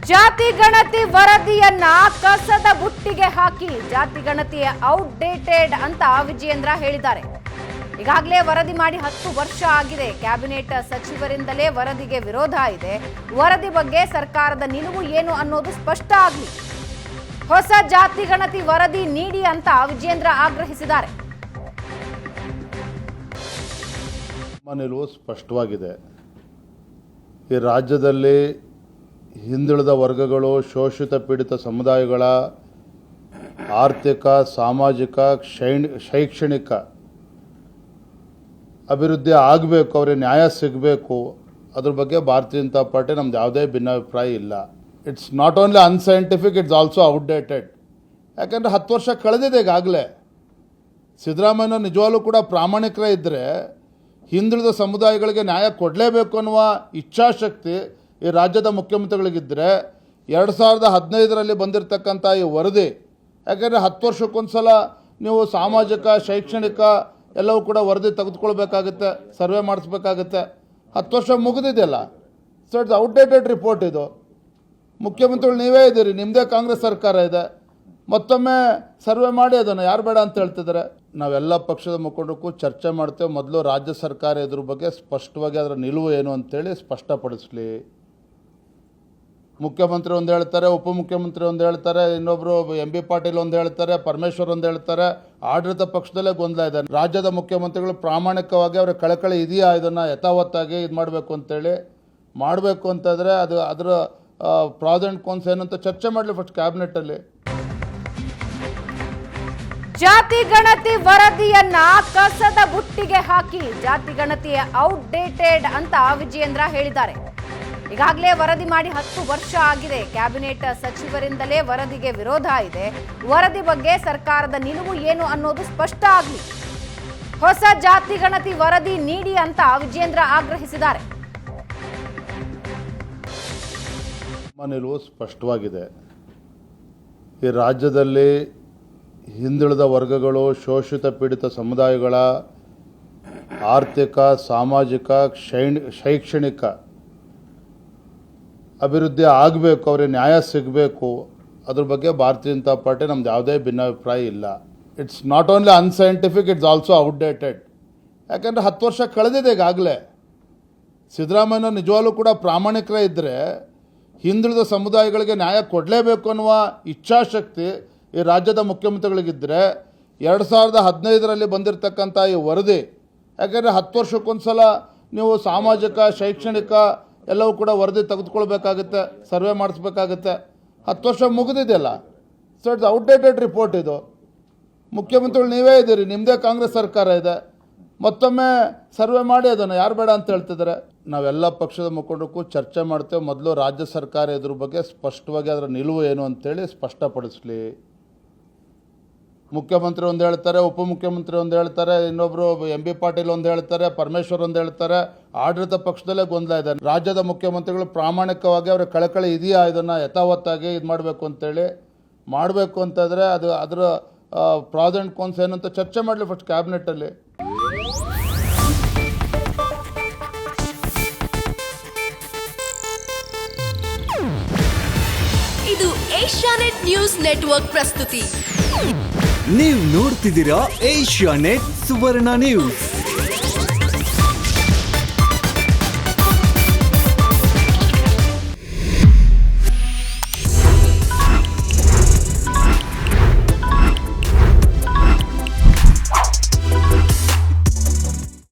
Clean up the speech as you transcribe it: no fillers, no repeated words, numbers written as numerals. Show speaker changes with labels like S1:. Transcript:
S1: ಜಾತಿ ಗಣತಿ ವರದಿಯನ್ನ ಕಸದ ಬುಟ್ಟಿಗೆ ಹಾಕಿ ಜಾತಿ ಗಣತಿ ಔಟ್ಡೇಟೆಡ್ ಅಂತ ವಿಜಯೇಂದ್ರ ಹೇಳಿದ್ದಾರೆ. ಈಗಾಗಲೇ ವರದಿ ಮಾಡಿ 10 ವರ್ಷ ಆಗಿದೆ. ಕ್ಯಾಬಿನೆಟ್ ಸಚಿವರಿಂದಲೇ ವರದಿಗೆ ವಿರೋಧ ಇದೆ. ವರದಿ ಬಗ್ಗೆ ಸರ್ಕಾರದ ನಿಲುವು ಏನು ಅನ್ನೋದು ಸ್ಪಷ್ಟ ಆಗಲಿ. ಹೊಸ ಜಾತಿ ಗಣತಿ ವರದಿ ನೀಡಿ ಅಂತ ವಿಜಯೇಂದ್ರ ಆಗ್ರಹಿಸಿದ್ದಾರೆ.
S2: ನಿಲುವು ಸ್ಪಷ್ಟವಾಗಿದೆ. ಈ ರಾಜ್ಯದಲ್ಲಿ ಹಿಂದುಳಿದ ವರ್ಗಗಳು, ಶೋಷಿತ ಪೀಡಿತ ಸಮುದಾಯಗಳ ಆರ್ಥಿಕ, ಸಾಮಾಜಿಕ, ಶೈಕ್ಷಣಿಕ ಅಭಿವೃದ್ಧಿ ಆಗಬೇಕು, ಅವರಿಗೆ ನ್ಯಾಯ ಸಿಗಬೇಕು. ಅದ್ರ ಬಗ್ಗೆ ಭಾರತೀಯ ಜನತಾ ಪಾರ್ಟಿ ನಮ್ದು ಯಾವುದೇ ಭಿನ್ನಾಭಿಪ್ರಾಯ ಇಲ್ಲ. It's not only unscientific, it's also outdated. ಯಾಕಂದರೆ 10 ವರ್ಷ ಕಳೆದಿದೆ ಈಗಾಗಲೇ. ಸಿದ್ದರಾಮಯ್ಯ ನಿಜವಾಗ್ಲೂ ಕೂಡ ಪ್ರಾಮಾಣಿಕರೇ ಇದ್ದರೆ ಹಿಂದುಳಿದ ಸಮುದಾಯಗಳಿಗೆ ನ್ಯಾಯ ಕೊಡಲೇಬೇಕು ಅನ್ನುವ ಇಚ್ಛಾಶಕ್ತಿ ಈ ರಾಜ್ಯದ ಮುಖ್ಯಮಂತ್ರಿಗಳಿಗಿದ್ದರೆ 2015ರಲ್ಲಿ ಬಂದಿರತಕ್ಕಂಥ ಈ ವರದಿ, ಯಾಕೆಂದರೆ 10 ವರ್ಷಕ್ಕೊಂದ್ಸಲ ನೀವು ಸಾಮಾಜಿಕ, ಶೈಕ್ಷಣಿಕ ಎಲ್ಲವೂ ಕೂಡ ವರದಿ ತೆಗೆದುಕೊಳ್ಬೇಕಾಗುತ್ತೆ, ಸರ್ವೆ ಮಾಡಿಸ್ಬೇಕಾಗುತ್ತೆ. 10 ವರ್ಷ ಮುಗಿದಿದೆಯಲ್ಲ. ಸೊ ಇಟ್ಸ್ ಔಟ್ಡೇಟೆಡ್ ರಿಪೋರ್ಟ್ ಇದು. ಮುಖ್ಯಮಂತ್ರಿಗಳು ನೀವೇ ಇದ್ದೀರಿ, ನಿಮ್ಮದೇ ಕಾಂಗ್ರೆಸ್ ಸರ್ಕಾರ ಇದೆ. ಮತ್ತೊಮ್ಮೆ ಸರ್ವೆ ಮಾಡಿ ಅದನ್ನು ಯಾರು ಬೇಡ ಅಂತ ಹೇಳ್ತಿದ್ದಾರೆ. ನಾವೆಲ್ಲ ಪಕ್ಷದ ಮುಖಂಡಕ್ಕೂ ಚರ್ಚೆ ಮಾಡ್ತೇವೆ. ಮೊದಲು ರಾಜ್ಯ ಸರ್ಕಾರ ಇದ್ರ ಬಗ್ಗೆ ಸ್ಪಷ್ಟವಾಗಿ ಅದರ ನಿಲುವು ಏನು ಅಂತೇಳಿ ಸ್ಪಷ್ಟಪಡಿಸಲಿ. ಮುಖ್ಯಮಂತ್ರಿ ಒಂದು ಹೇಳ್ತಾರೆ, ಉಪಮುಖ್ಯಮಂತ್ರಿ ಒಂದು ಹೇಳ್ತಾರೆ, ಇನ್ನೊಬ್ಬರು MB ಪಾಟೀಲ್ ಒಂದು ಹೇಳ್ತಾರೆ, ಪರಮೇಶ್ವರ್ ಒಂದು ಹೇಳ್ತಾರೆ. ಆಡಳಿತ ಪಕ್ಷದಲ್ಲೇ ಗೊಂದಲ ಇದೆ. ರಾಜ್ಯದ ಮುಖ್ಯಮಂತ್ರಿಗಳು ಪ್ರಾಮಾಣಿಕವಾಗಿ ಅವರ ಕಳಕಳಿ ಇದೆಯಾ, ಇದನ್ನು ಯಥಾವತ್ತಾಗಿ ಇದು ಮಾಡಬೇಕು ಅಂತೇಳಿ ಮಾಡಬೇಕು ಅಂತಂದರೆ ಅದರ ಪ್ರಾಸ್ ಆ್ಯಂಡ್ ಕಾನ್ಸ್ ಏನಂತ ಚರ್ಚೆ ಮಾಡಲಿ ಫಸ್ಟ್ ಕ್ಯಾಬಿನೆಟ್ಟಲ್ಲಿ.
S1: ಜಾತಿ ಗಣತಿ ವರದಿಯನ್ನ ಕಸದ ಬುಟ್ಟಿಗೆ ಹಾಕಿ ಜಾತಿ ಗಣತಿ ಔಟ್ಡೇಟೆಡ್ ಅಂತ ವಿಜಯೇಂದ್ರ ಹೇಳಿದ್ದಾರೆ. ಈಗಾಗಲೇ ವರದಿ ಮಾಡಿ 10 ವರ್ಷ ಆಗಿದೆ. ಕ್ಯಾಬಿನೆಟ್ ಸಚಿವರಿಂದಲೇ ವರದಿಗೆ ವಿರೋಧ ಇದೆ. ವರದಿ ಬಗ್ಗೆ ಸರ್ಕಾರದ ನಿಲುವು ಏನು ಅನ್ನೋದು ಸ್ಪಷ್ಟ ಆಗಲಿ. ಹೊಸ ಜಾತಿ ಗಣತಿ ವರದಿ ನೀಡಿ ಅಂತ ವಿಜಯೇಂದ್ರ ಆಗ್ರಹಿಸಿದ್ದಾರೆ.
S2: ನಿಲುವು ಸ್ಪಷ್ಟವಾಗಿದೆ. ಈ ರಾಜ್ಯದಲ್ಲಿ ಹಿಂದುಳಿದ ವರ್ಗಗಳು, ಶೋಷಿತ ಪೀಡಿತ ಸಮುದಾಯಗಳ ಆರ್ಥಿಕ, ಸಾಮಾಜಿಕ, ಶೈಕ್ಷಣಿಕ ಅಭಿವೃದ್ಧಿ ಆಗಬೇಕು, ಅವರಿಗೆ ನ್ಯಾಯ ಸಿಗಬೇಕು. ಅದ್ರ ಬಗ್ಗೆ ಭಾರತೀಯ ಜನತಾ ಪಾರ್ಟಿ ನಮ್ದು ಯಾವುದೇ ಭಿನ್ನಾಭಿಪ್ರಾಯ ಇಲ್ಲ. It's not only unscientific, it's also outdated. ಯಾಕಂದರೆ 10 ವರ್ಷ ಕಳೆದಿದೆ ಈಗಾಗಲೇ. ಸಿದ್ದರಾಮಯ್ಯ ನಿಜವಾಗ್ಲೂ ಕೂಡ ಪ್ರಾಮಾಣಿಕರೇ ಇದ್ದರೆ ಹಿಂದುಳಿದ ಸಮುದಾಯಗಳಿಗೆ ನ್ಯಾಯ ಕೊಡಲೇಬೇಕು ಅನ್ನುವ ಇಚ್ಛಾಶಕ್ತಿ ಈ ರಾಜ್ಯದ ಮುಖ್ಯಮಂತ್ರಿಗಳಿಗಿದ್ದರೆ 2015ರಲ್ಲಿ ಬಂದಿರತಕ್ಕಂಥ ಈ ವರದಿ, ಯಾಕೆಂದರೆ 10 ವರ್ಷಕ್ಕೊಂದ್ಸಲ ನೀವು ಸಾಮಾಜಿಕ, ಶೈಕ್ಷಣಿಕ ಎಲ್ಲವೂ ಕೂಡ ವರದಿ ತೆಗೆದುಕೊಳ್ಬೇಕಾಗುತ್ತೆ, ಸರ್ವೆ ಮಾಡಿಸ್ಬೇಕಾಗುತ್ತೆ. 10 ವರ್ಷ ಮುಗಿದಿದೆಯಲ್ಲ. ಸೊ ಇಟ್ಸ್ ಔಟ್ಡೇಟೆಡ್ ರಿಪೋರ್ಟ್ ಇದು. ಮುಖ್ಯಮಂತ್ರಿಗಳು ನೀವೇ ಇದ್ದೀರಿ, ನಿಮ್ಮದೇ ಕಾಂಗ್ರೆಸ್ ಸರ್ಕಾರ ಇದೆ. ಮತ್ತೊಮ್ಮೆ ಸರ್ವೆ ಮಾಡಿ ಅದನ್ನು ಯಾರು ಬೇಡ ಅಂತ ಹೇಳ್ತಿದ್ದಾರೆ. ನಾವೆಲ್ಲ ಪಕ್ಷದ ಮುಖಂಡಕ್ಕೂ ಚರ್ಚೆ ಮಾಡ್ತೇವೆ. ಮೊದಲು ರಾಜ್ಯ ಸರ್ಕಾರ ಇದ್ರ ಬಗ್ಗೆ ಸ್ಪಷ್ಟವಾಗಿ ಅದರ ನಿಲುವು ಏನು ಅಂತೇಳಿ ಸ್ಪಷ್ಟಪಡಿಸಲಿ. ಮುಖ್ಯಮಂತ್ರಿ ಒಂದು ಹೇಳ್ತಾರೆ, ಉಪಮುಖ್ಯಮಂತ್ರಿ ಒಂದು ಹೇಳ್ತಾರೆ, ಇನ್ನೊಬ್ಬರು MB ಪಾಟೀಲ್ ಒಂದು ಹೇಳ್ತಾರೆ, ಪರಮೇಶ್ವರ್ ಒಂದು ಹೇಳ್ತಾರೆ. ಆಡಳಿತ ಪಕ್ಷದಲ್ಲೇ ಗೊಂದಲ ಇದೆ. ರಾಜ್ಯದ ಮುಖ್ಯಮಂತ್ರಿಗಳು ಪ್ರಾಮಾಣಿಕವಾಗಿ ಅವರ ಕಳಕಳಿ ಇದೆಯಾ, ಇದನ್ನು ಯಥಾವತ್ತಾಗಿ ಇದು ಮಾಡಬೇಕು ಅಂತೇಳಿ ಮಾಡಬೇಕು ಅಂತಂದರೆ ಅದರ ಪ್ರಾಸ್ ಆ್ಯಂಡ್ ಕಾನ್ಸ್ ಏನಂತ ಚರ್ಚೆ ಮಾಡಲಿ ಫಸ್ಟ್ ಕ್ಯಾಬಿನೆಟ್ಟಲ್ಲಿ.
S3: ಇದು ಏಷ್ಯಾನೆಟ್ ನ್ಯೂಸ್ ನೆಟ್ವರ್ಕ್ ಪ್ರಸ್ತುತಿ.
S4: ನೀವು ನೋಡ್ತಿದ್ದೀರಾ ಏಷ್ಯಾನೆಟ್ ಸುವರ್ಣ ನ್ಯೂಸ್.